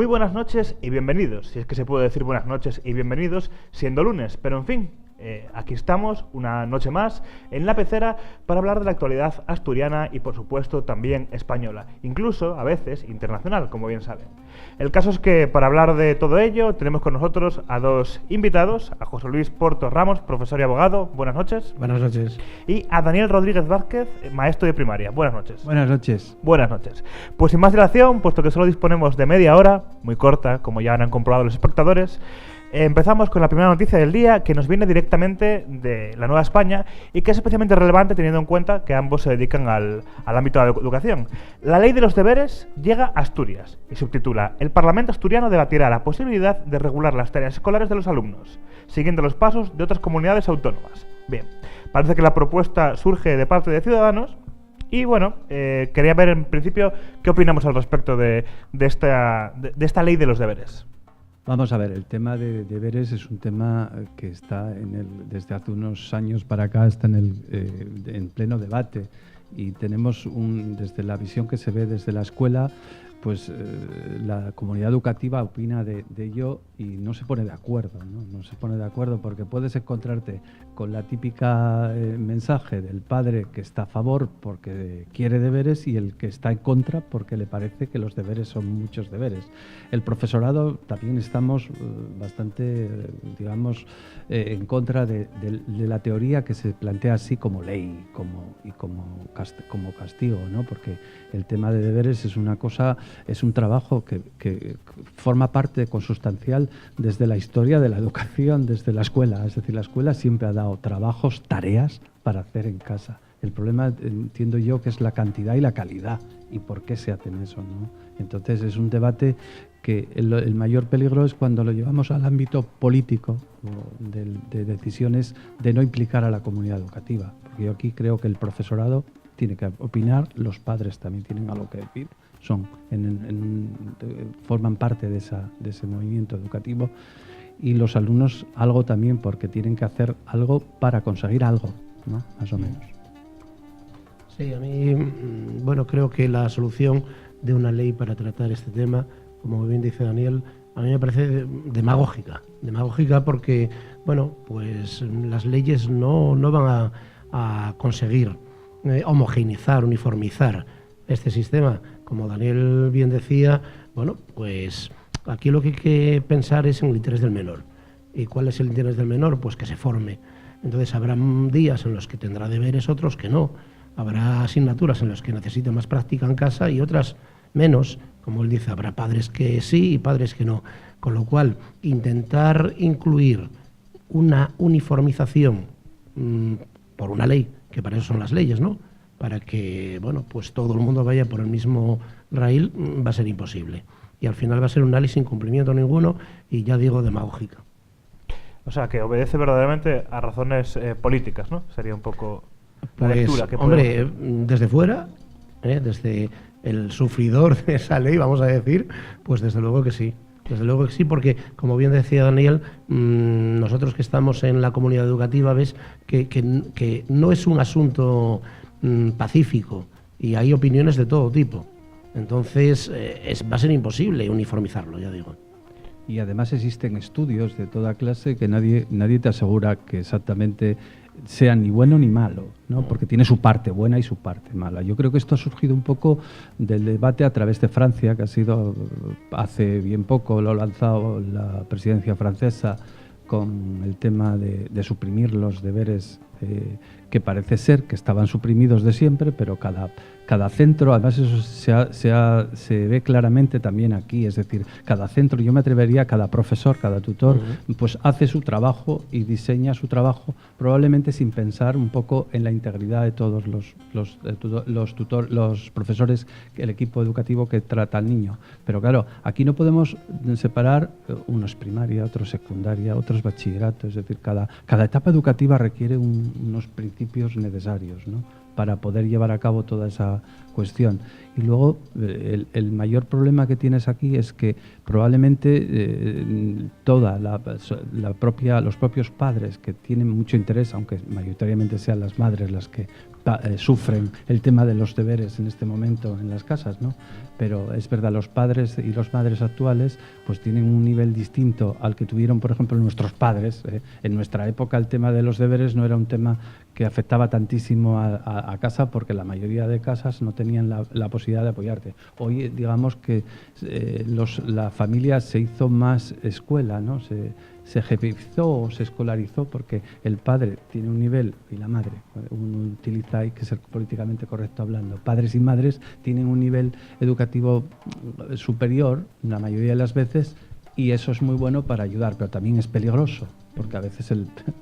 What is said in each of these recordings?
Muy buenas noches y bienvenidos, si es que se puede decir buenas noches y bienvenidos siendo lunes, pero en fin, aquí estamos una noche más en la pecera para hablar de la actualidad asturiana y por supuesto también española, incluso a veces internacional, como bien saben. El caso es que para hablar de todo ello tenemos con nosotros a dos invitados, a José Luis Porto Ramos, profesor y abogado, buenas noches. Buenas noches. Y a Daniel Rodríguez Vázquez, maestro de primaria, buenas noches. Buenas noches. Buenas noches. Pues sin más dilación, puesto que solo disponemos de media hora, muy corta, como ya han comprobado los espectadores, empezamos con la primera noticia del día, que nos viene directamente de la Nueva España y que es especialmente relevante teniendo en cuenta que ambos se dedican al ámbito de la educación. La ley de los deberes llega a Asturias y subtitula: El Parlamento asturiano debatirá la posibilidad de regular las tareas escolares de los alumnos, siguiendo los pasos de otras comunidades autónomas. Bien, parece que la propuesta surge de parte de Ciudadanos. Y bueno, quería ver en principio qué opinamos al respecto de esta ley de los deberes. Vamos a ver, el tema de deberes es un tema que está desde hace unos años para acá, está en pleno debate, y tenemos desde la visión que se ve desde la escuela, pues la comunidad educativa opina de ello y no se pone de acuerdo, ¿no? No se pone de acuerdo porque puedes encontrarte con la típica mensaje del padre que está a favor porque quiere deberes y el que está en contra porque le parece que los deberes son muchos deberes. El profesorado también estamos bastante, digamos, en contra de la teoría que se plantea así como ley como castigo, ¿no? Porque el tema de deberes es una cosa, es un trabajo que forma parte consustancial desde la historia de la educación, desde la escuela. Es decir, la escuela siempre ha dado trabajos, tareas para hacer en casa. El problema, entiendo yo, que es la cantidad y la calidad y por qué se hacen eso, ¿no? Entonces es un debate que el mayor peligro es cuando lo llevamos al ámbito político de decisiones de no implicar a la comunidad educativa. Porque yo aquí creo que el profesorado tiene que opinar, los padres también tienen algo que decir, forman parte de ese movimiento educativo, y los alumnos algo también, porque tienen que hacer algo para conseguir algo, ¿no? Más o menos. Sí, a mí, bueno, creo que la solución de una ley para tratar este tema, como bien dice Daniel, a mí me parece demagógica porque, bueno, pues las leyes no van a conseguir homogeneizar, uniformizar este sistema. Como Daniel bien decía, bueno, pues aquí lo que hay que pensar es en el interés del menor. ¿Y cuál es el interés del menor? Pues que se forme. Entonces habrá días en los que tendrá deberes, otros que no. Habrá asignaturas en las que necesite más práctica en casa y otras menos. Como él dice, habrá padres que sí y padres que no. Con lo cual, intentar incluir una uniformización por una ley, que para eso son las leyes, ¿no?, para que, bueno, pues todo el mundo vaya por el mismo raíl, va a ser imposible. Y al final va a ser una ley sin cumplimiento ninguno y, ya digo, demagógica. O sea, que obedece verdaderamente a razones políticas, ¿no? Sería un poco la pues, lectura que hombre, desde fuera, desde el sufridor de esa ley, vamos a decir, pues desde luego que sí. Desde luego que sí, porque, como bien decía Daniel, nosotros que estamos en la comunidad educativa, ves que no es un asunto pacífico y hay opiniones de todo tipo. Entonces va a ser imposible uniformizarlo, ya digo. Y además existen estudios de toda clase que nadie te asegura que exactamente sea ni bueno ni malo, ¿no? Porque tiene su parte buena y su parte mala. Yo creo que esto ha surgido un poco del debate a través de Francia, que ha sido hace bien poco, lo ha lanzado la presidencia francesa con el tema de suprimir los deberes que parece ser que estaban suprimidos de siempre, pero cada centro, además eso se ve claramente también aquí, es decir, cada centro, yo me atrevería, cada profesor, cada tutor, pues hace su trabajo y diseña su trabajo, probablemente sin pensar un poco en la integridad de todos los profesores, el equipo educativo que trata al niño. Pero claro, aquí no podemos separar unos primaria, otros secundaria, otros bachillerato, es decir, cada etapa educativa requiere unos principios necesarios, ¿no?, para poder llevar a cabo toda esa cuestión. Y luego el mayor problema que tienes aquí es que probablemente los propios padres que tienen mucho interés, aunque mayoritariamente sean las madres las que sufren el tema de los deberes en este momento en las casas, ¿no? Pero es verdad, los padres y las madres actuales pues tienen un nivel distinto al que tuvieron, por ejemplo, nuestros padres. En nuestra época el tema de los deberes no era un tema que afectaba tantísimo a casa, porque la mayoría de casas no tenían la posibilidad de apoyarte. Hoy, digamos que la familia se hizo más escuela, ¿no? Se jefizó o se escolarizó, porque el padre tiene un nivel y la madre, uno utiliza, hay que ser políticamente correcto hablando, padres y madres tienen un nivel educativo superior la mayoría de las veces, y eso es muy bueno para ayudar, pero también es peligroso, porque a veces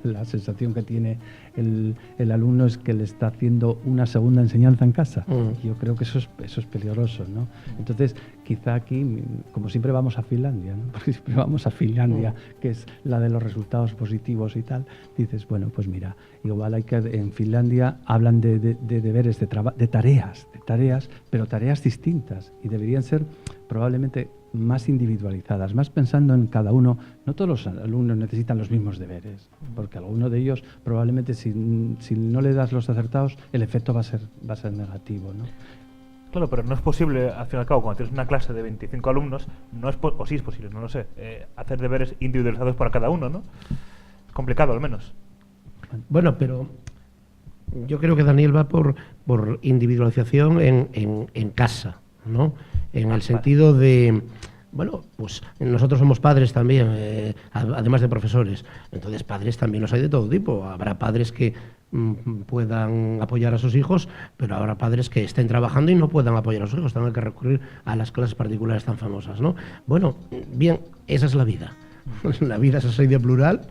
la sensación que tiene el alumno es que le está haciendo una segunda enseñanza en casa. Yo creo que eso es peligroso, ¿no? Entonces, quizá aquí, como siempre vamos a Finlandia, ¿no? Porque siempre vamos a Finlandia, que es la de los resultados positivos y tal, dices, bueno, pues mira, igual hay que, en Finlandia hablan de deberes, de tareas, pero tareas distintas, y deberían ser probablemente más individualizadas, más pensando en cada uno. No todos los alumnos necesitan los mismos deberes, porque alguno de ellos probablemente si no le das los acertados, el efecto va a ser negativo, ¿no? Claro, pero no es posible, al fin y al cabo, cuando tienes una clase de 25 alumnos, o sí es posible, no lo sé, hacer deberes individualizados para cada uno, ¿no? Es complicado, al menos. Bueno, pero yo creo que Daniel va por individualización en casa, ¿no? En el sentido de, bueno, pues nosotros somos padres también, además de profesores. Entonces, padres también los hay de todo tipo. Habrá padres que puedan apoyar a sus hijos, pero habrá padres que estén trabajando y no puedan apoyar a sus hijos. Tengan que recurrir a las clases particulares tan famosas, ¿no? Bueno, bien, esa es la vida. La vida es así de plural,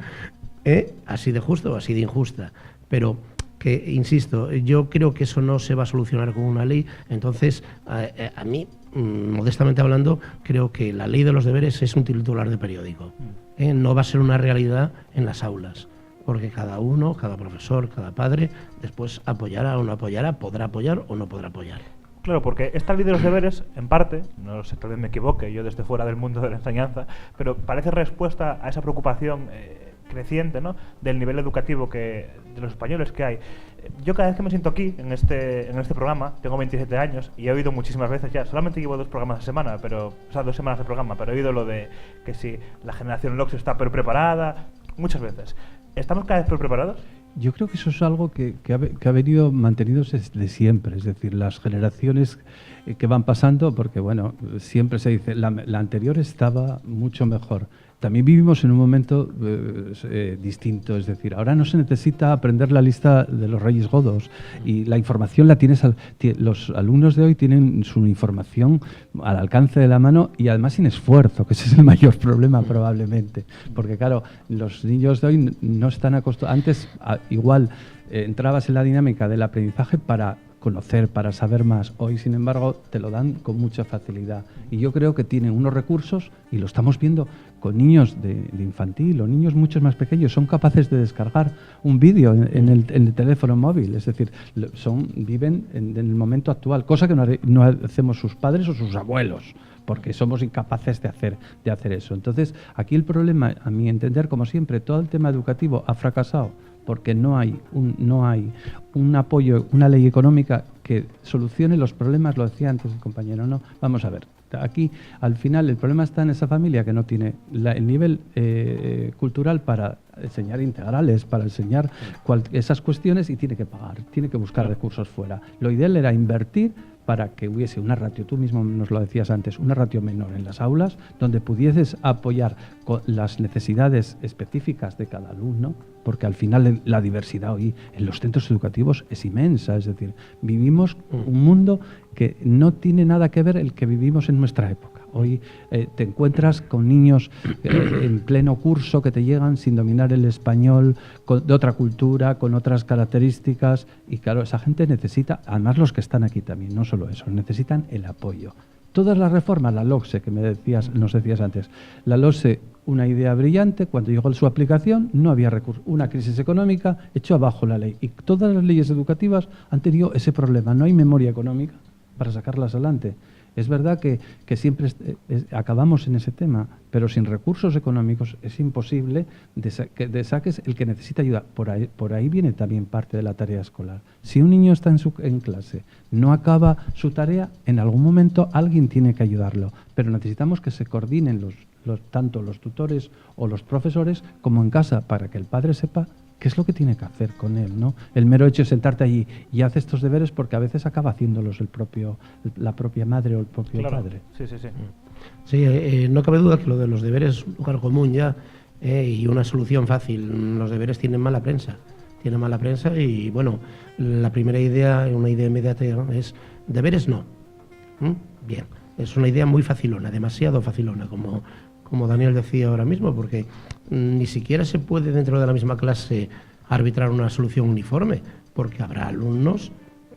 así de justa o así de injusta. Pero que, insisto, yo creo que eso no se va a solucionar con una ley. Entonces, a mí, modestamente hablando, creo que la ley de los deberes es un titular de periódico. No va a ser una realidad en las aulas, porque cada uno, cada profesor, cada padre, después apoyará o no apoyará, podrá apoyar o no podrá apoyar. Claro, porque esta ley de los deberes, en parte, no lo sé, tal vez me equivoque, yo desde fuera del mundo de la enseñanza, pero parece respuesta a esa preocupación creciente, ¿no?, del nivel educativo de los españoles que hay. Yo cada vez que me siento aquí, en este programa, tengo 27 años y he oído muchísimas veces ya, solamente llevo 2 programas a semana, o sea, 2 semanas de programa, pero he oído lo de que si la generación LOX está peor preparada, muchas veces. ¿Estamos cada vez peor preparados? Yo creo que eso es algo que ha venido manteniéndose desde siempre, es decir, las generaciones que van pasando, porque bueno, siempre se dice, la anterior estaba mucho mejor. También vivimos en un momento distinto, es decir, ahora no se necesita aprender la lista de los Reyes Godos, y la información la tienes, los alumnos de hoy tienen su información al alcance de la mano y además sin esfuerzo, que ese es el mayor problema probablemente, porque claro, los niños de hoy no están acostumbrados. Antes igual entrabas en la dinámica del aprendizaje para conocer, para saber más. Hoy, sin embargo, te lo dan con mucha facilidad. Y yo creo que tienen unos recursos, y lo estamos viendo con niños de infantil o niños mucho más pequeños, son capaces de descargar un vídeo en el teléfono móvil. Es decir, viven en el momento actual, cosa que no hacemos sus padres o sus abuelos, porque somos incapaces de hacer eso. Entonces, aquí el problema, a mi entender, como siempre, todo el tema educativo ha fracasado, porque no hay un apoyo, una ley económica que solucione los problemas. Lo decía antes el compañero, ¿no? Vamos a ver, aquí al final el problema está en esa familia que no tiene el nivel cultural para enseñar integrales, para enseñar esas cuestiones, y tiene que pagar, tiene que buscar recursos fuera. Lo ideal era invertir para que hubiese una ratio, tú mismo nos lo decías antes, una ratio menor en las aulas, donde pudieses apoyar con las necesidades específicas de cada alumno, porque al final la diversidad hoy en los centros educativos es inmensa. Es decir, vivimos un mundo que no tiene nada que ver el que vivimos en nuestra época. Hoy te encuentras con niños en pleno curso que te llegan sin dominar el español, de otra cultura, con otras características, y claro, esa gente necesita, además los que están aquí también, no solo eso, necesitan el apoyo. Todas las reformas, la LOCSE que nos decías antes, la LOCSE, una idea brillante, cuando llegó su aplicación no había recursos, una crisis económica echó abajo la ley, y todas las leyes educativas han tenido ese problema, no hay memoria económica para sacarlas adelante. Es verdad que siempre acabamos en ese tema, pero sin recursos económicos es imposible de saques el que necesita ayuda. Por ahí viene también parte de la tarea escolar. Si un niño está en clase, no acaba su tarea, en algún momento alguien tiene que ayudarlo, pero necesitamos que se coordinen tanto los tutores o los profesores como en casa para que el padre sepa qué es lo que tiene que hacer con él, ¿no? El mero hecho de sentarte allí y hace estos deberes, porque a veces acaba haciéndolos la propia madre o el propio padre. Sí. Sí, no cabe duda que lo de los deberes es un lugar común ya y una solución fácil. Los deberes tienen mala prensa. Y, bueno, la primera idea, una idea inmediata es deberes no. Bien, es una idea muy facilona, demasiado facilona, como Daniel decía ahora mismo, porque ni siquiera se puede dentro de la misma clase arbitrar una solución uniforme, porque habrá alumnos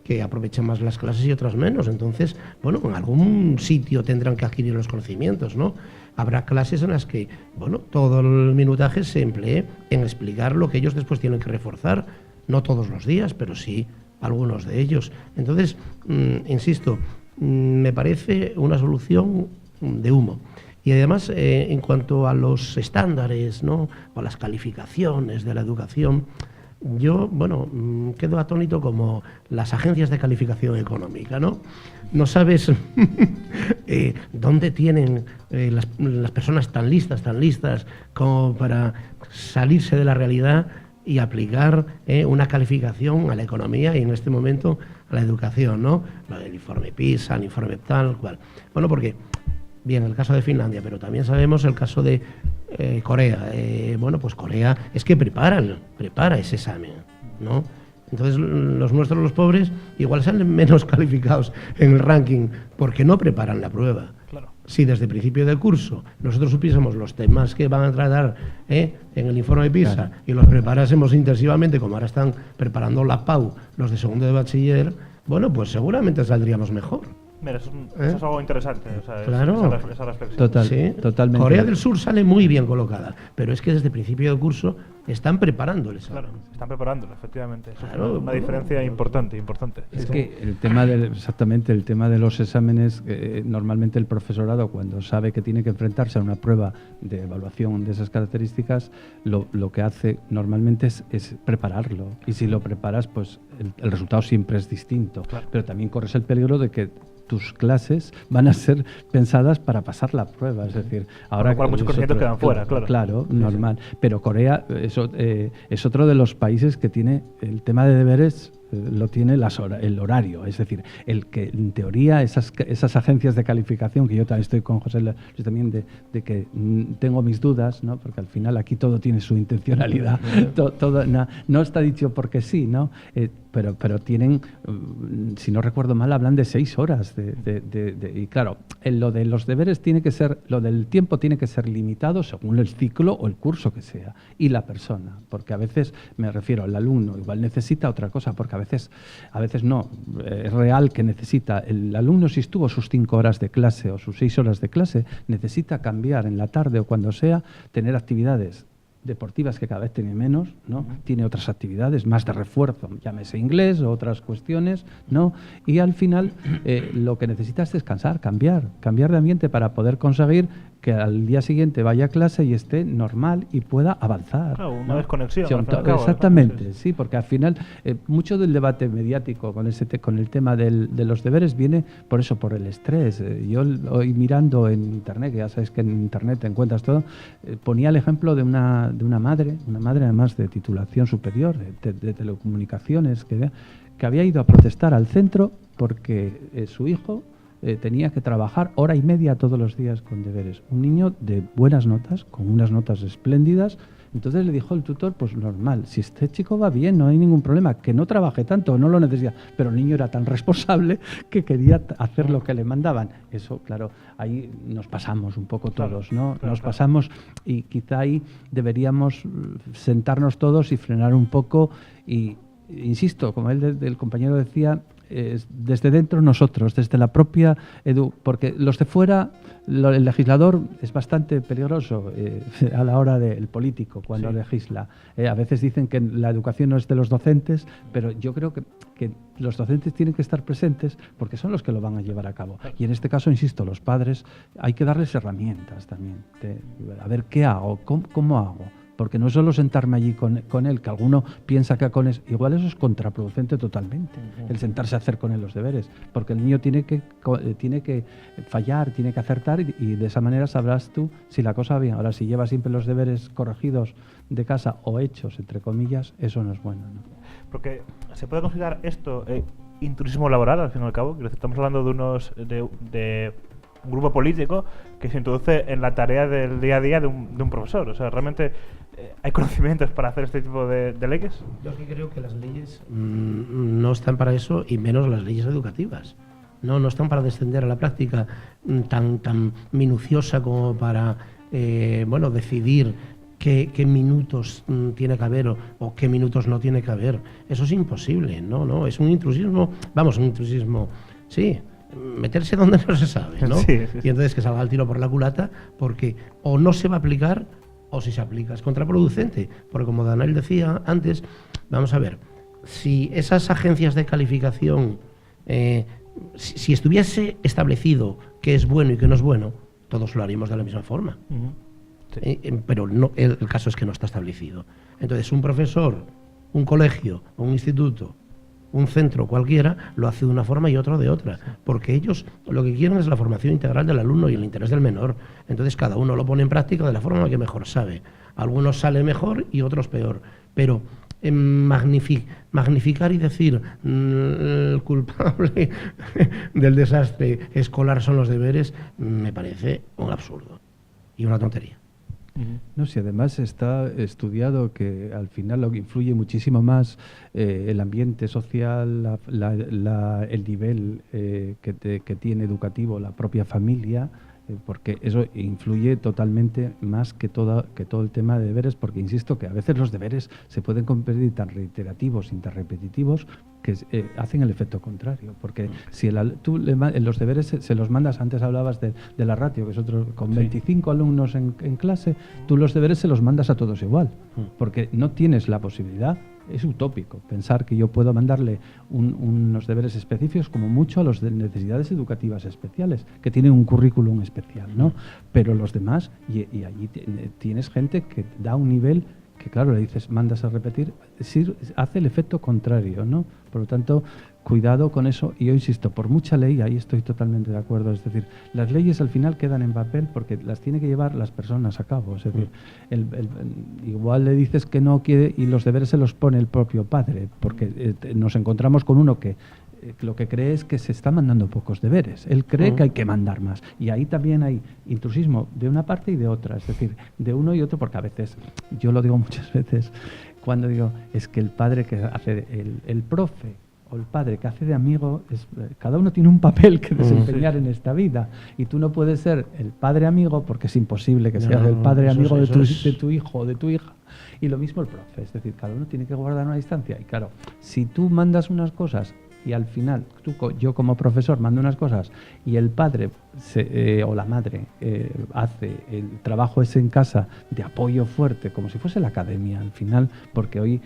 que aprovechan más las clases y otras menos. Entonces, bueno, en algún sitio tendrán que adquirir los conocimientos, ¿no? Habrá clases en las que, bueno, todo el minutaje se emplee en explicar lo que ellos después tienen que reforzar, no todos los días, pero sí algunos de ellos. Entonces, insisto, me parece una solución de humo. Y además, en cuanto a los estándares, ¿no?, o a las calificaciones de la educación, yo, bueno, quedo atónito como las agencias de calificación económica, ¿no? No sabes dónde tienen las personas tan listas como para salirse de la realidad y aplicar una calificación a la economía y en este momento a la educación, ¿no? El informe PISA, el informe tal cual. Bueno, porque, bien, el caso de Finlandia, pero también sabemos el caso de Corea. Bueno, pues Corea es que prepara ese examen, ¿no? Entonces los nuestros, los pobres, igual salen menos calificados en el ranking porque no preparan la prueba. Claro. Si desde el principio del curso nosotros supiésemos los temas que van a tratar en el informe de PISA, claro, y los preparásemos intensivamente, como ahora están preparando la PAU, los de segundo de bachiller, bueno, pues seguramente saldríamos mejor. Mira, eso es algo interesante, o sea, claro, esa reflexión. Sí. Totalmente. Corea del Sur sale muy bien colocada, pero es que desde el principio del curso están preparando el examen. Claro, están preparándolo, efectivamente. Eso claro, es una diferencia importante. Es que el tema el tema de los exámenes, normalmente el profesorado, cuando sabe que tiene que enfrentarse a una prueba de evaluación de esas características, lo que hace normalmente es prepararlo. Y si lo preparas, pues el resultado siempre es distinto. Claro. Pero también corres el peligro de que tus clases van a ser pensadas para pasar la prueba, es decir, ahora muchos conocimientos quedan fuera, claro. Claro, normal. Sí. Pero Corea es otro de los países que tiene el tema de deberes, lo tiene el horario, es decir, el que en teoría esas agencias de calificación, que yo también estoy con José Luis también de que tengo mis dudas, ¿no? Porque al final aquí todo tiene su intencionalidad, no está dicho porque sí, ¿no? Pero tienen, si no recuerdo mal, hablan de 6 horas y claro, lo de los deberes lo del tiempo tiene que ser limitado según el ciclo o el curso que sea y la persona, porque a veces me refiero al alumno, igual necesita otra cosa, porque a veces no, es real que necesita, el alumno si estuvo sus 5 horas de clase o sus 6 horas de clase, necesita cambiar en la tarde o cuando sea, tener actividades deportivas que cada vez tiene menos, ¿no? Tiene otras actividades más de refuerzo, llámese inglés o otras cuestiones, ¿no? Y al final lo que necesita es descansar, cambiar de ambiente para poder conseguir que al día siguiente vaya a clase y esté normal y pueda avanzar. Claro, una desconexión. Exactamente, sí, porque al final mucho del debate mediático con el tema de los deberes viene por eso, por el estrés. Yo hoy mirando en internet, que ya sabéis que en internet te encuentras todo, ponía el ejemplo de una madre además de titulación superior, de telecomunicaciones, que había ido a protestar al centro porque su hijo tenía que trabajar 1 hora y media todos los días con deberes. Un niño de buenas notas, con unas notas espléndidas. Entonces le dijo el tutor, pues normal, si este chico va bien, no hay ningún problema, que no trabaje tanto, no lo necesita. Pero el niño era tan responsable que quería hacer lo que le mandaban. Eso, claro, ahí nos pasamos un poco todos, ¿no? Nos pasamos y quizá ahí deberíamos sentarnos todos y frenar un poco y, insisto, como el compañero decía, desde dentro nosotros, desde la propia porque los de fuera, el legislador es bastante peligroso a la hora del político cuando legisla. A veces dicen que la educación no es de los docentes, pero yo creo que los docentes tienen que estar presentes porque son los que lo van a llevar a cabo. Y en este caso, insisto, los padres hay que darles herramientas también. A ver, ¿qué hago? ¿Cómo hago? Porque no es solo sentarme allí con él, que alguno piensa que igual eso es contraproducente totalmente, el sentarse a hacer con él los deberes, porque el niño tiene que fallar, tiene que acertar y de esa manera sabrás tú si la cosa va bien. Ahora, si lleva siempre los deberes corregidos de casa o hechos, entre comillas, eso no es bueno, ¿no? Porque se puede considerar esto intrusismo laboral, al fin y al cabo. Estamos hablando de un grupo político que se introduce en la tarea del día a día de un profesor. O sea, realmente hay conocimientos para hacer este tipo de leyes. Yo aquí creo que las leyes no están para eso, y menos las leyes educativas. No están para descender a la práctica tan minuciosa como para decidir qué minutos tiene que haber o qué minutos no tiene que haber. Eso es imposible, no, es un intrusismo, sí, meterse donde no se sabe, ¿no? Sí. Y entonces que salga el tiro por la culata, porque o no se va a aplicar, o si se aplica es contraproducente. Porque como Daniel decía antes, vamos a ver, si esas agencias de calificación, si estuviese establecido qué es bueno y qué no es bueno, todos lo haríamos de la misma forma. Sí. Pero no, el caso es que no está establecido. Entonces, un profesor, un colegio, un instituto, un centro cualquiera, lo hace de una forma y otro de otra, porque ellos lo que quieren es la formación integral del alumno y el interés del menor. Entonces cada uno lo pone en práctica de la forma que mejor sabe. Algunos salen mejor y otros peor, pero magnificar y decir el culpable del desastre escolar son los deberes, me parece un absurdo y una tontería. No, si además está estudiado que al final lo que influye muchísimo más el ambiente social, el nivel que tiene educativo la propia familia, porque eso influye totalmente más que todo el tema de deberes, porque insisto que a veces los deberes se pueden convertir tan reiterativos y tan repetitivos que hacen el efecto contrario, porque si tú los deberes se los mandas, antes hablabas de la ratio, que es otro, con 25 alumnos en clase, tú los deberes se los mandas a todos igual, porque no tienes la posibilidad. Es utópico pensar que yo puedo mandarle unos deberes específicos como mucho a los de necesidades educativas especiales, que tienen un currículum especial, ¿no? Pero los demás, y allí tienes gente que da un nivel que, claro, le dices, mandas a repetir, hace el efecto contrario, ¿no? Por lo tanto, cuidado con eso. Y yo insisto, por mucha ley, ahí estoy totalmente de acuerdo. Es decir, las leyes al final quedan en papel porque las tiene que llevar las personas a cabo. Es decir, igual le dices que no quiere y los deberes se los pone el propio padre, porque nos encontramos con uno que lo que cree es que se está mandando pocos deberes. Él cree que hay que mandar más. Y ahí también hay intrusismo de una parte y de otra. Es decir, de uno y otro, porque a veces, yo lo digo muchas veces, cuando digo, es que el padre que hace, el profe o el padre que hace de amigo, cada uno tiene un papel que desempeñar en esta vida. Y tú no puedes ser el padre amigo, porque es imposible que seas el padre amigo de tu hijo o de tu hija. Y lo mismo el profe. Es decir, cada uno tiene que guardar una distancia. Y claro, si tú mandas unas cosas y al final yo como profesor mando unas cosas y el padre o la madre hace el trabajo ese en casa de apoyo fuerte, como si fuese la academia al final, porque hoy,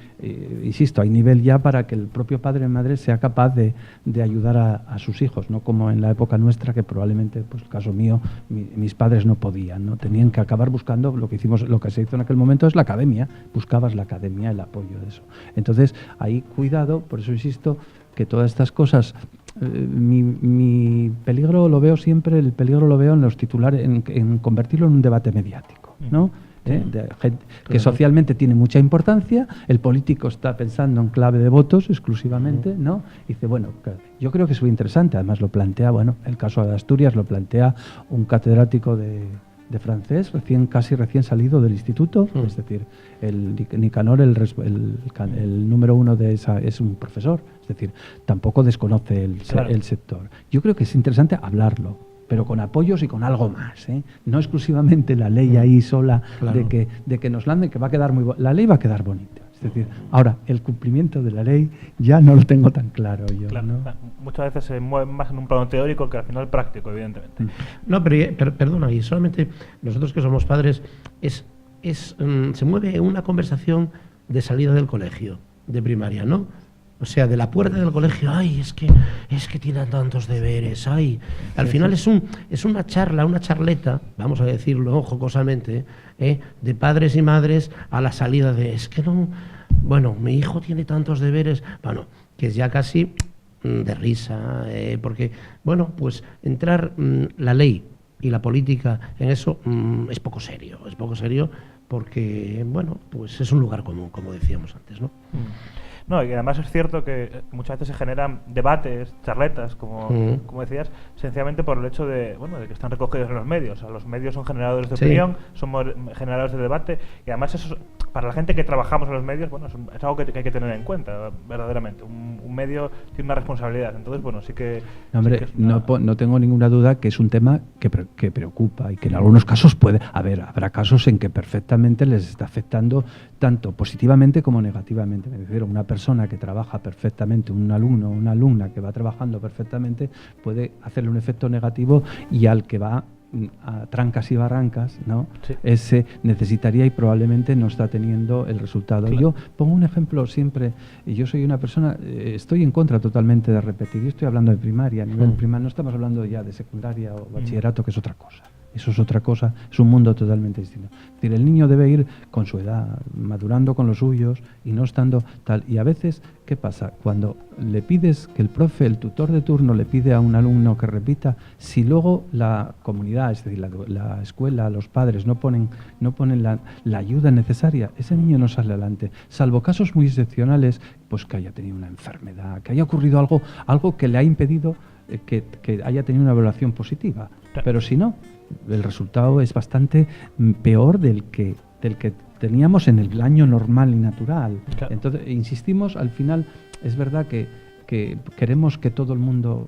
insisto, hay nivel ya para que el propio padre o madre sea capaz de ayudar a sus hijos, no como en la época nuestra, que probablemente, pues el caso mío, mis padres no podían, ¿no? Tenían que acabar buscando lo que se hizo en aquel momento es la academia, buscabas la academia, el apoyo de eso. Entonces, ahí cuidado, por eso insisto, que todas estas cosas, mi peligro lo veo siempre, el peligro lo veo en los titulares, en convertirlo en un debate mediático, ¿no? De gente que socialmente tiene mucha importancia, el político está pensando en clave de votos exclusivamente, ¿no? Y dice, bueno, yo creo que es muy interesante, además lo plantea, el caso de Asturias lo plantea un catedrático de francés, casi recién salido del instituto, es decir, el Nicanor, el número uno de esa, es un profesor, es decir, tampoco desconoce el sector. Yo creo que es interesante hablarlo, pero con apoyos y con algo más, ¿eh? No exclusivamente la ley ahí sola, de que nos landen, que va a quedar muy la ley va a quedar bonita. Es decir, ahora, el cumplimiento de la ley ya no lo tengo tan claro yo. Claro, ¿no? muchas veces se mueven más en un plano teórico que al final práctico, evidentemente. No, pero perdona, y solamente nosotros que somos padres, se mueve una conversación de salida del colegio, de primaria, ¿no? O sea, de la puerta del colegio, ay, es que tienen tantos deberes, ay. Al final es una charla, una charleta, vamos a decirlo jocosamente, de padres y madres a la salida de, es que no, bueno, mi hijo tiene tantos deberes, bueno, que es ya casi de risa, porque, bueno, pues entrar la ley y la política en eso es poco serio porque, bueno, pues es un lugar común, como decíamos antes, ¿no? No, y además es cierto que muchas veces se generan debates, charletas, como decías, sencillamente por el hecho de, bueno, de que están recogidos en los medios. O sea, los medios son generadores de opinión, somos generadores de debate, y además eso, para la gente que trabajamos en los medios, bueno, es algo que hay que tener en cuenta, verdaderamente. Un medio tiene una responsabilidad. Entonces, bueno, sí que... No, hombre, sí que es no tengo ninguna duda que es un tema que preocupa y que en algunos casos habrá casos en que perfectamente les está afectando tanto positivamente como negativamente. Me refiero a una persona que trabaja perfectamente, un alumno o una alumna que va trabajando perfectamente, puede hacerle un efecto negativo, y al que va a trancas y barrancas, ¿no? Sí. Ese necesitaría y probablemente no está teniendo el resultado. Claro. Yo pongo un ejemplo siempre, y yo soy una persona, estoy en contra totalmente de repetir, yo estoy hablando de primaria, a nivel primario, no estamos hablando ya de secundaria o bachillerato, que es otra cosa. Eso es otra cosa, es un mundo totalmente distinto. Es decir, el niño debe ir con su edad, madurando con los suyos y no estando tal. Y a veces, ¿qué pasa? Cuando le pides que el profe, el tutor de turno, le pide a un alumno que repita, si luego la comunidad, es decir, la escuela, los padres no ponen la ayuda necesaria, ese niño no sale adelante. Salvo casos muy excepcionales, pues que haya tenido una enfermedad, que haya ocurrido algo que le ha impedido que haya tenido una evaluación positiva. Pero si no, el resultado es bastante peor del que teníamos en el año normal y natural. Claro. Entonces, insistimos, al final, es verdad que queremos que todo el mundo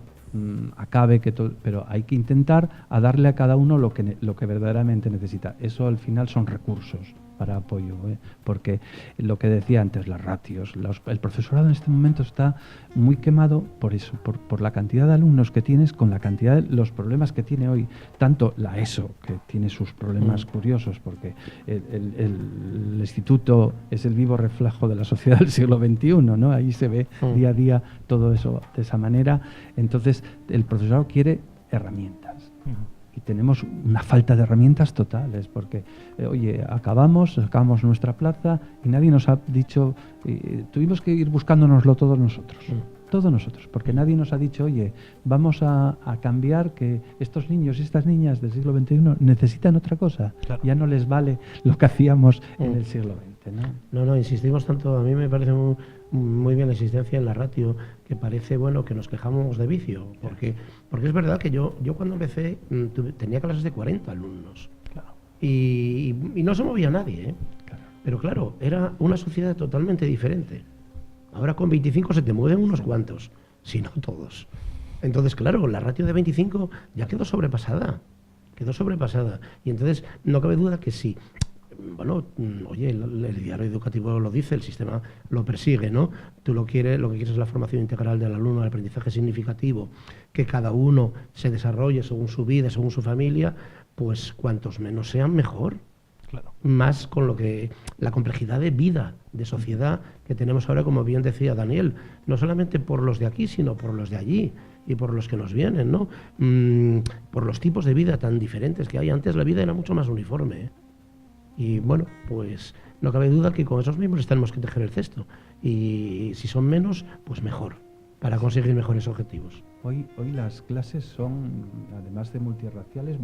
acabe, pero hay que intentar a darle a cada uno lo que verdaderamente necesita. Eso al final son recursos para apoyo, porque lo que decía antes, las ratios, el profesorado en este momento está muy quemado por eso, por la cantidad de alumnos que tienes, con la cantidad de los problemas que tiene hoy, tanto la ESO, que tiene sus problemas curiosos, porque el instituto es el vivo reflejo de la sociedad del siglo XXI, ¿no? Ahí se ve día a día todo eso de esa manera. Entonces, el profesorado quiere herramientas. Y tenemos una falta de herramientas totales, porque, oye, acabamos nuestra plaza y nadie nos ha dicho, tuvimos que ir buscándonoslo todos nosotros, porque nadie nos ha dicho, oye, vamos a cambiar, que estos niños y estas niñas del siglo XXI necesitan otra cosa, claro. Ya no les vale lo que hacíamos en el siglo XX, ¿no? No, insistimos tanto, a mí me parece muy bien la existencia en la ratio, que parece, bueno, que nos quejamos de vicio, porque es verdad que yo cuando empecé tenía clases de 40 alumnos, claro. y no se movía nadie, claro. Pero claro, era una sociedad totalmente diferente. Ahora con 25 se te mueven unos cuantos, si no todos. Entonces, claro, la ratio de 25 ya quedó sobrepasada. Y entonces no cabe duda que sí. Bueno, oye, el diario educativo lo dice, el sistema lo persigue, ¿no? Tú lo que quieres es la formación integral del alumno, el aprendizaje significativo, que cada uno se desarrolle según su vida, según su familia, pues cuantos menos sean, mejor. Claro. Más con la complejidad de vida, de sociedad que tenemos ahora, como bien decía Daniel, no solamente por los de aquí, sino por los de allí y por los que nos vienen, ¿no? Por los tipos de vida tan diferentes que hay. Antes la vida era mucho más uniforme, Y bueno, pues no cabe duda que con esos mismos tenemos que tejer el cesto. Y si son menos, pues mejor, para conseguir mejores objetivos. Hoy las clases son, además de multirraciales,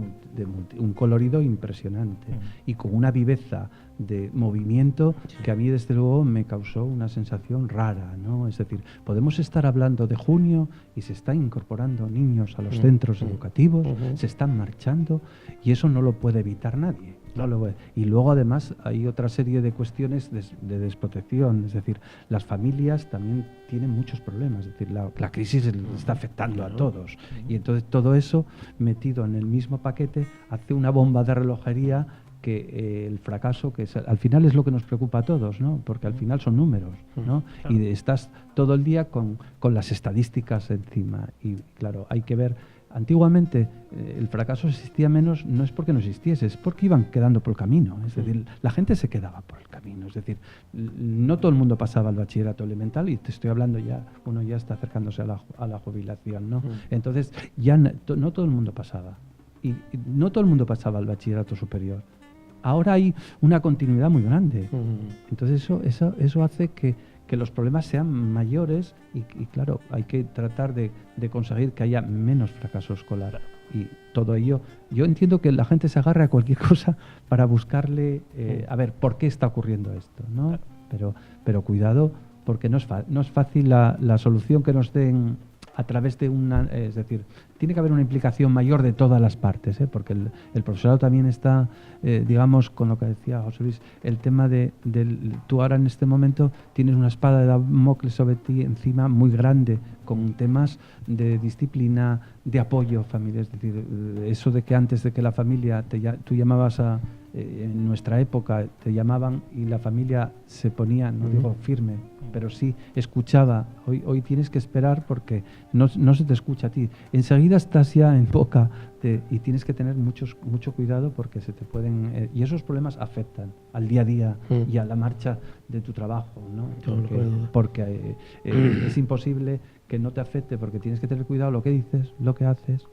un colorido impresionante y con una viveza de movimiento que a mí desde luego me causó una sensación rara, ¿no? Es decir, podemos estar hablando de junio y se están incorporando niños a los centros educativos, se están marchando, y eso no lo puede evitar nadie. Y luego además hay otra serie de cuestiones de desprotección, es decir, las familias también tienen muchos problemas, es decir, la crisis les está afectando a todos, y entonces todo eso metido en el mismo paquete hace una bomba de relojería el fracaso, al final es lo que nos preocupa a todos, ¿no? Porque al final son números, ¿no? Y estás todo el día con las estadísticas encima. Y claro, hay que ver. Antiguamente el fracaso existía menos, no es porque no existiese, es porque iban quedando por el camino. Es decir, la gente se quedaba por el camino. Es decir, no todo el mundo pasaba al bachillerato elemental, y te estoy hablando ya, uno ya está acercándose a la jubilación, ¿no? Entonces, ya no todo el mundo pasaba. Y no todo el mundo pasaba al bachillerato superior. Ahora hay una continuidad muy grande. Entonces eso hace que los problemas sean mayores y claro, hay que tratar de conseguir que haya menos fracaso escolar. Y todo ello, yo entiendo que la gente se agarre a cualquier cosa para buscarle, a ver, ¿por qué está ocurriendo esto? ¿No? Pero cuidado, porque no es fácil la solución que nos den a través de es decir, tiene que haber una implicación mayor de todas las partes, porque el profesorado también está, digamos, con lo que decía José Luis, el tema tú ahora en este momento tienes una espada de Damocles sobre ti encima muy grande, con temas de disciplina, de apoyo familiar. Es decir, eso de que antes de que la familia, tú llamabas en nuestra época, te llamaban y la familia se ponía, no digo firme, pero sí escuchaba. Hoy tienes que esperar porque no se te escucha a ti. Enseguida estás ya en boca y tienes que tener mucho cuidado porque se te pueden... y esos problemas afectan al día a día y a la marcha de tu trabajo, ¿no? Porque es imposible que no te afecte, porque tienes que tener cuidado lo que dices, lo que haces,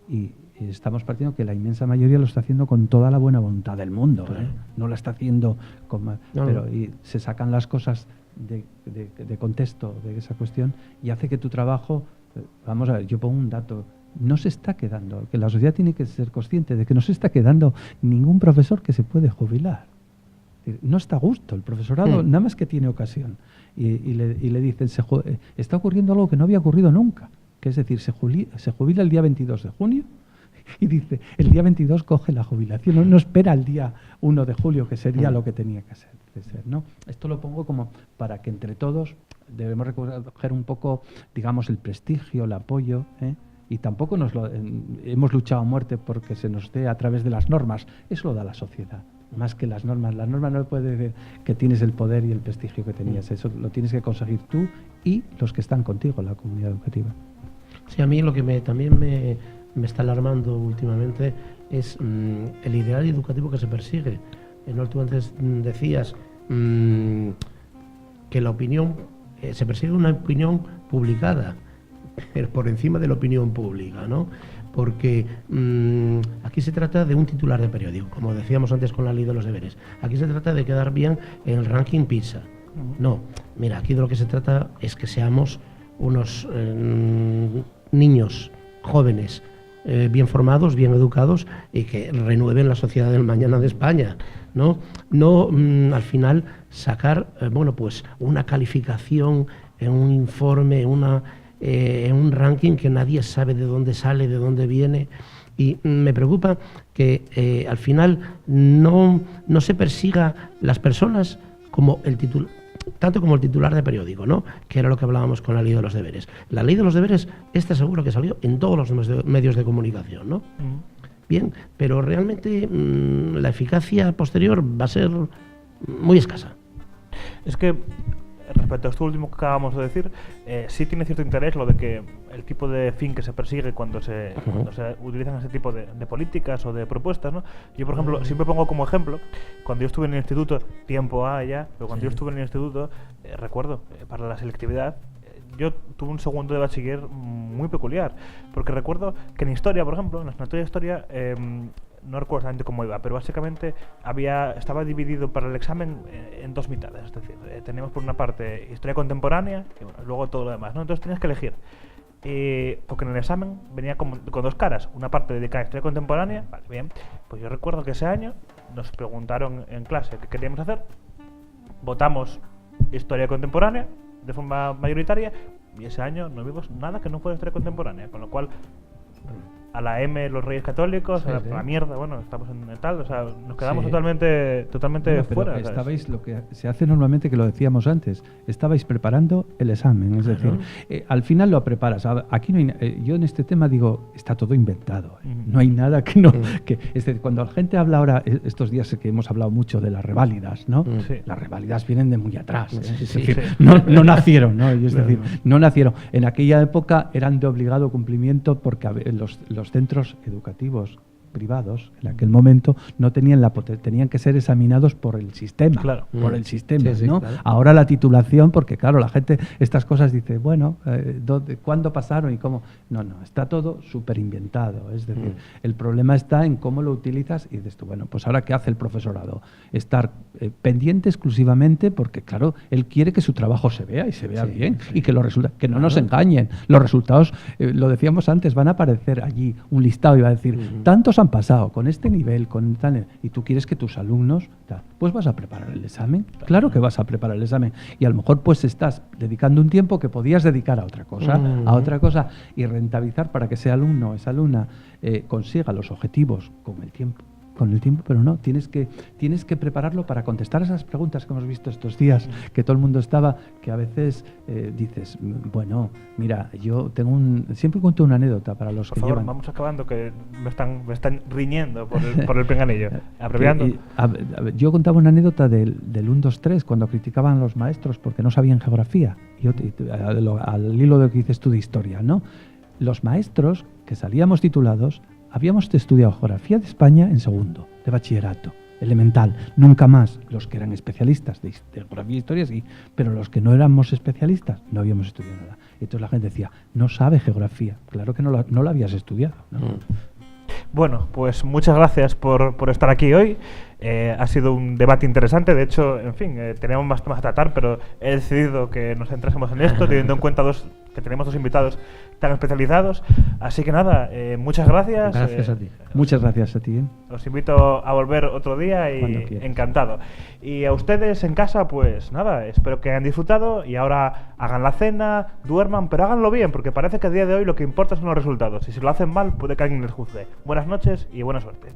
y estamos partiendo que la inmensa mayoría lo está haciendo con toda la buena voluntad del mundo, no la está haciendo pero y se sacan las cosas de contexto de esa cuestión y hace que tu trabajo, vamos a ver, yo pongo un dato, no se está quedando, que la sociedad tiene que ser consciente de que no se está quedando ningún profesor que se puede jubilar. No está a gusto el profesorado, nada más que tiene ocasión. Y le dicen, está ocurriendo algo que no había ocurrido nunca, que es decir, se jubila el día 22 de junio y dice, el día 22 coge la jubilación, no espera el día 1 de julio, que sería lo que tenía que ser, ¿no? Esto lo pongo como para que entre todos debemos recoger un poco, digamos, el prestigio, el apoyo, y tampoco hemos luchado a muerte porque se nos dé a través de las normas, eso lo da la sociedad. Más que las normas no puede decir que tienes el poder y el prestigio que tenías, eso lo tienes que conseguir tú y los que están contigo, la comunidad educativa. Sí, a mí lo que también me está alarmando últimamente es el ideal educativo que se persigue. Tú antes decías que la opinión, se persigue una opinión publicada, pero por encima de la opinión pública, ¿no? Porque aquí se trata de un titular de periódico, como decíamos antes con la ley de los deberes. Aquí se trata de quedar bien en el ranking PISA. No, mira, aquí de lo que se trata es que seamos unos niños jóvenes bien formados, bien educados y que renueven la sociedad del mañana de España, ¿no? No al final sacar pues una calificación en un informe, en un ranking que nadie sabe de dónde sale, de dónde viene, y me preocupa que al final no se persiga las personas como el titular, tanto como el titular de periódico, ¿no? Que era lo que hablábamos con la ley de los deberes. La ley de los deberes, seguro que salió en todos los medios de comunicación, ¿no? Bien, pero realmente la eficacia posterior va a ser muy escasa. Es que respecto a esto último que acabamos de decir, sí tiene cierto interés lo de que el tipo de fin que se persigue cuando se utilizan ese tipo de políticas o de propuestas, ¿no? Yo, por ejemplo, siempre pongo como ejemplo, cuando yo estuve en el instituto, tiempo ya, pero cuando yo estuve en el instituto, recuerdo, para la selectividad, yo tuve un segundo de bachiller muy peculiar, porque recuerdo que en historia, por ejemplo, en la asignatura de historia, no recuerdo exactamente cómo iba, pero básicamente estaba dividido para el examen en dos mitades. Es decir, teníamos por una parte historia contemporánea y luego todo lo demás, ¿no? Entonces tenías que elegir. Porque en el examen venía con dos caras. Una parte dedicada a historia contemporánea. Vale, bien. Pues yo recuerdo que ese año nos preguntaron en clase qué queríamos hacer. Votamos historia contemporánea de forma mayoritaria y ese año no vimos nada que no fuera historia contemporánea. Con lo cual a la M los Reyes Católicos, Sí, a sí. la mierda, bueno, estamos en el tal, o sea, nos quedamos Sí. totalmente Bueno, pero fuera. ¿sabes? estabais, lo que se hace normalmente, que lo decíamos antes, estabais preparando el examen, es decir, al final lo preparas. Aquí no hay, yo en este tema digo, está todo inventado, no hay nada que no, es decir, cuando la gente habla ahora, estos días que hemos hablado mucho de las reválidas, ¿no? Sí. Las reválidas vienen de muy atrás, ¿eh? Sí, Es sí, decir, sí. no nacieron, ¿no? Y es decir, No. no nacieron. En aquella época eran de obligado cumplimiento porque los centros educativos privados en aquel momento no tenían tenían que ser examinados por el sistema, Claro. por el sistema, Sí, sí, ¿no? claro. Ahora la titulación, porque claro, la gente estas cosas dice, bueno, ¿cuándo pasaron y cómo? No, está todo súper inventado. Es decir, el problema está en cómo lo utilizas y dices tú, bueno, pues ahora ¿qué hace el profesorado? Estar pendiente exclusivamente porque, claro, él quiere que su trabajo se vea y se vea bien y que que no nos engañen. Los resultados, lo decíamos antes, van a aparecer allí un listado y va a decir, tantos han pasado con este nivel, con tal, y tú quieres que tus alumnos, pues vas a preparar el examen. Claro que vas a preparar el examen y a lo mejor pues estás dedicando un tiempo que podías dedicar a otra cosa, y rentabilizar para que ese alumno, esa alumna consiga los objetivos con el tiempo, pero no, tienes que prepararlo para contestar esas preguntas que hemos visto estos días, que todo el mundo estaba, que a veces dices, bueno, mira, yo siempre cuento una anécdota para los Por que favor, llevan. vamos acabando, que me están riñendo por el pinganillo. Abreviando. A ver, yo contaba una anécdota del 1, 2, 3, cuando criticaban a los maestros porque no sabían geografía, al hilo de lo que dices tú de historia, ¿no? Los maestros que salíamos titulados habíamos estudiado geografía de España en segundo, de bachillerato, elemental, nunca más. Los que eran especialistas de geografía e historia sí, pero los que no éramos especialistas no habíamos estudiado nada. Y entonces la gente decía, no sabe geografía, claro que no la habías estudiado, ¿no? Bueno, pues muchas gracias por estar aquí hoy. Ha sido un debate interesante. De hecho, en fin, teníamos más temas a tratar, pero he decidido que nos centrásemos en esto, teniendo en cuenta que tenemos dos invitados tan especializados. Así que nada, muchas gracias. Gracias a ti. Muchas gracias a ti. Os invito a volver otro día Cuando y quieras. encantado. Y a ustedes en casa, pues nada, espero que hayan disfrutado y ahora hagan la cena, duerman, pero háganlo bien, porque parece que a día de hoy lo que importa son los resultados. Y si lo hacen mal, puede que alguien les juzgue. Buenas noches y buena suerte.